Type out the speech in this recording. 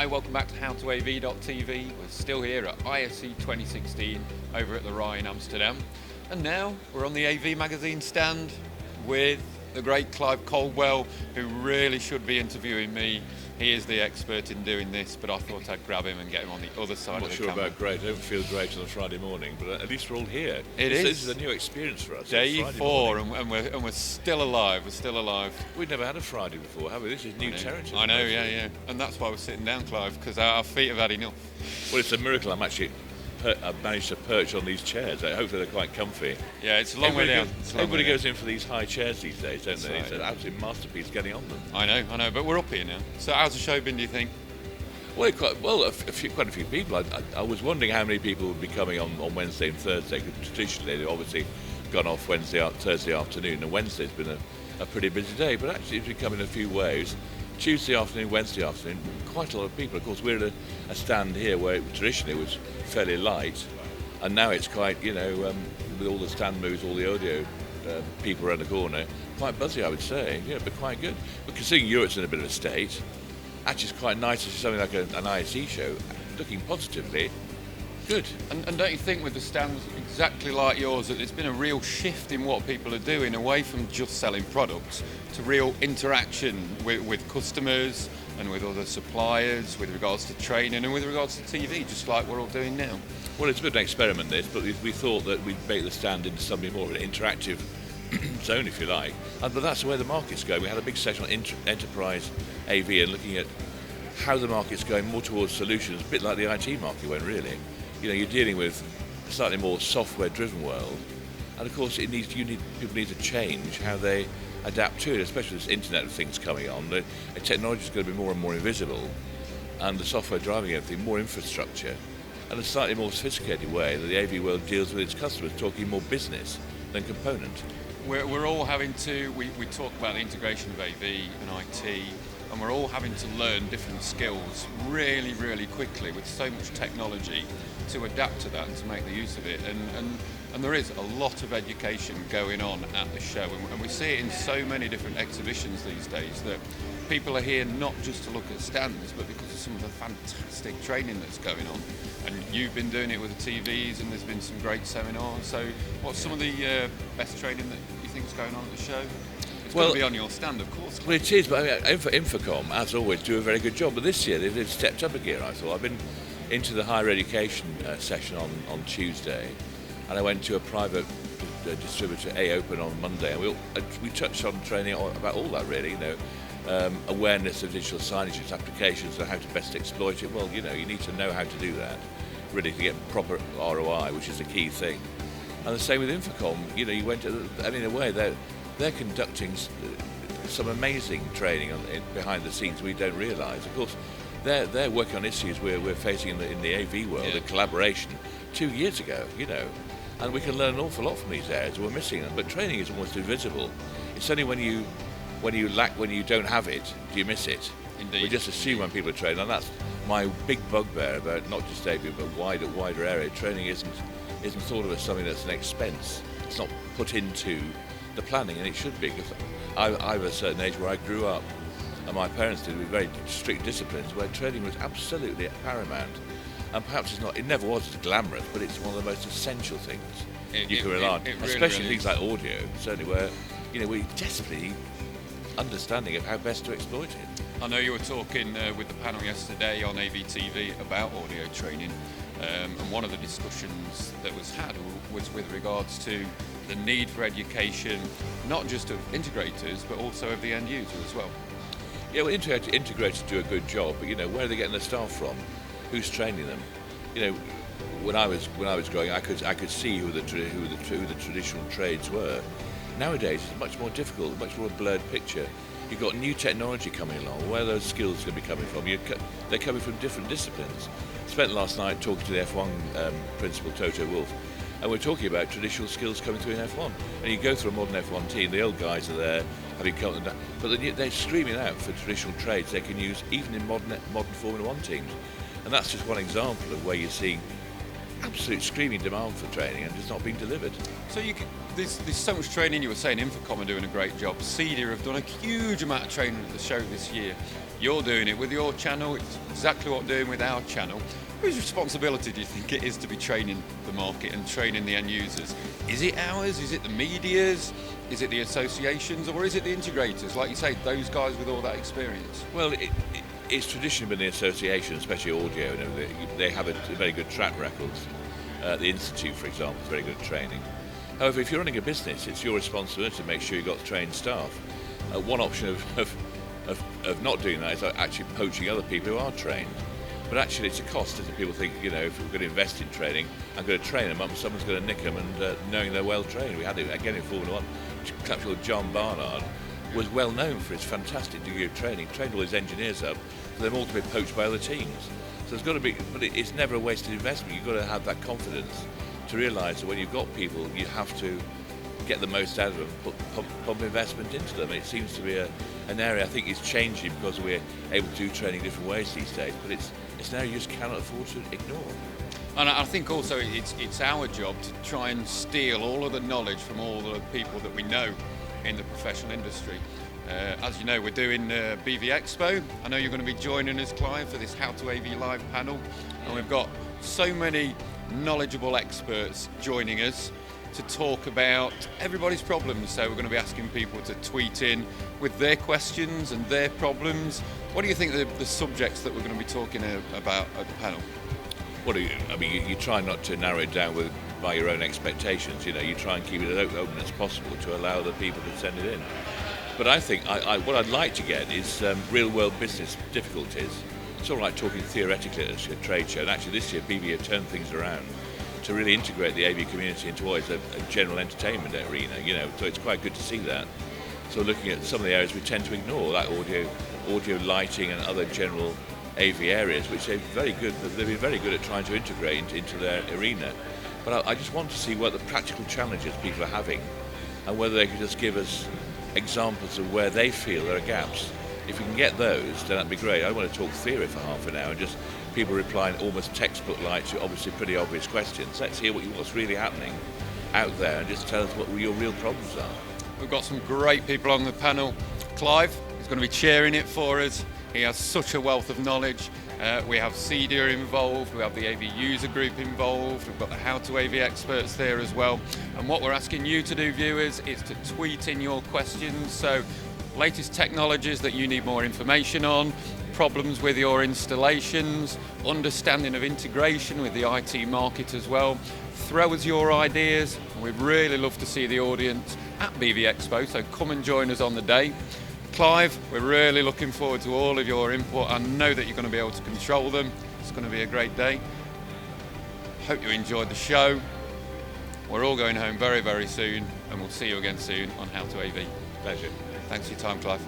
Hi, welcome back to HowToAV.tv. We're still here at ISE 2016 over at the Rye in Amsterdam. And now we're on the AV magazine stand with the great Clive Couldwell, who really should be interviewing me. He is the expert in doing this, but I thought I'd grab him and get him on the other side of the camera. I'm not sure about great. I don't feel great on a Friday morning, but at least we're all here. This is a new experience for us. Day 4, and we're still alive. We're still alive. We've never had a Friday before, have we? This is new territory. I know, yeah. And that's why we're sitting down, Clive, because our feet have had enough. Well, it's a miracle I've managed to perch on these chairs. Hopefully they're quite comfy. Yeah, it's a long way down. Everybody goes in for these high chairs these days, don't they? Right. It's an absolute masterpiece getting on them. I know, but we're up here now. So how's the show been, do you think? Well, quite a few people. I was wondering how many people would be coming on Wednesday and Thursday, because traditionally they've obviously gone off Thursday afternoon, and Wednesday's been a pretty busy day, but actually it's been coming in a few waves. Tuesday afternoon, Wednesday afternoon, quite a lot of people. Of course, we're at a stand here where traditionally it was fairly light, and now it's quite, with all the stand moves, all the audio people around the corner, quite buzzy, I would say, but quite good. But considering Europe's in a bit of a state, actually it's quite nice to see something like an ISE show looking positively. Good. And don't you think with the stands exactly like yours that there's been a real shift in what people are doing away from just selling products to real interaction with customers and with other suppliers with regards to training and with regards to TV, just like we're all doing now? Well, it's a bit of an experiment this, but we thought that we'd make the stand into something more of an interactive zone, if you like. But that's where the market's going. We had a big session on enterprise AV and looking at how the market's going more towards solutions, a bit like the IT market went, really. You're dealing with a slightly more software-driven world, and of course people need to change how they adapt to it, especially this Internet of Things coming on. The technology is going to be more and more invisible, and the software driving everything, more infrastructure, and a slightly more sophisticated way that the AV world deals with its customers, talking more business than component. We're all having to, we talk about the integration of AV and IT, and we're all having to learn different skills really, really quickly with so much technology to adapt to that and to make the use of it. And there is a lot of education going on at the show, and we see it in so many different exhibitions these days that people are here not just to look at stands, but because of some of the fantastic training that's going on. And you've been doing it with the TVs, and there's been some great seminars. So what's some of the best training that you think is going on at the show? It's going to be on your stand, of course. Well, it is, but Infocom, as always, do a very good job. But this year they've stepped up a gear, I thought. I've been into the higher education session on Tuesday, and I went to a private distributor, A-Open, on Monday, and we touched on training about all that, really, awareness of digital signage, its applications, and how to best exploit it. Well, you need to know how to do that, really, to get proper ROI, which is a key thing. And the same with Infocom. You went to, in a way, they're conducting some amazing training behind the scenes we don't realise. Of course, they're working on issues we're facing in the AV world, the collaboration, 2 years ago, and we can learn an awful lot from these areas. We're missing them, but training is almost invisible. It's only when you don't have it, do you miss it? Indeed. We just assume when people are training, and that's my big bugbear about not just AV but wider area. Training isn't thought of as something that's an expense. It's not put into the planning, and it should be, because I'm at a certain age where I grew up, and my parents did with very strict disciplines where training was absolutely paramount. And perhaps it never was as glamorous, but it's one of the most essential things you can rely on, especially things like audio, certainly where we desperately need understanding of how best to exploit it. I know you were talking with the panel yesterday on AVTV about audio training, and one of the discussions that was had was with regards to the need for education, not just of integrators, but also of the end user as well. Yeah, well, integrators do a good job, but where are they getting their staff from? Who's training them? When I was growing, I could see who the traditional trades were. Nowadays, it's much more difficult, much more blurred picture. You've got new technology coming along. Where are those skills going to be coming from? They're coming from different disciplines. I spent last night talking to the F1 principal, Toto Wolff, and we're talking about traditional skills coming through in F1. And you go through a modern F1 team, the old guys are there, having come, but they're screaming out for traditional trades they can use even in modern Formula 1 teams. And that's just one example of where you're seeing absolute screaming demand for training and just not being delivered. So there's so much training. You were saying Infocom are doing a great job. CEDIA have done a huge amount of training at the show this year. You're doing it with your channel. It's exactly what we're doing with our channel. Whose responsibility do you think it is to be training the market and training the end users? Is it ours? Is it the media's? Is it the associations? Or is it the integrators? Like you say, those guys with all that experience? Well, it's traditionally been the association, especially audio, and everything. They have a very good track record. The Institute, for example, is very good at training. However, if you're running a business, it's your responsibility to make sure you've got trained staff. One option of not doing that is actually poaching other people who are trained. But actually it's a cost, isn't it? People think, if we're going to invest in training, I'm going to train them up and someone's going to nick them, and knowing they're well trained. We had it again in Formula 1. A chap called John Barnard was well known for his fantastic degree of training, trained all his engineers up for them all to be poached by other teams. So there's got to be, but it's never a wasted investment. You've got to have that confidence to realise that when you've got people, you have to get the most out of them, pump investment into them. It seems to be an area I think is changing because we're able to do training different ways these days, but it's an area you just cannot afford to ignore. And I think also it's our job to try and steal all of the knowledge from all the people that we know in the professional industry. As you know, we're doing BV Expo. I know you're going to be joining us, Clive, for this HowToAV live panel, and we've got so many knowledgeable experts joining us to talk about everybody's problems. So we're going to be asking people to tweet in with their questions and their problems. What do you think are the subjects that we're going to be talking about at the panel? You try not to narrow it down by your own expectations. You try and keep it as open as possible to allow the people to send it in. But I think what I'd like to get is real-world business difficulties. It's all right talking theoretically at a trade show, and actually this year BB have turned things around to really integrate the AV community into what is a general entertainment arena. So it's quite good to see that. So looking at some of the areas we tend to ignore, like audio lighting and other general AV areas, which they've been very good at trying to integrate into their arena. But I just want to see what the practical challenges people are having, and whether they could just give us examples of where they feel there are gaps. If we can get those, then that'd be great. I want to talk theory for half an hour and just people replying almost textbook-like to obviously pretty obvious questions. Let's hear what's really happening out there and just tell us what your real problems are. We've got some great people on the panel. Clive is going to be chairing it for us. He has such a wealth of knowledge. We have CEDIA involved, we have the AV user group involved, we've got the HowToAV experts there as well. And what we're asking you to do, viewers, is to tweet in your questions. So, latest technologies that you need more information on, problems with your installations, understanding of integration with the IT market as well. Throw us your ideas. We'd really love to see the audience at BV Expo, so come and join us on the day. Clive, we're really looking forward to all of your input. I know that you're going to be able to control them. It's going to be a great day. Hope you enjoyed the show. We're all going home very, very soon, and we'll see you again soon on HowToAV. Pleasure. Thanks for your time, Clive.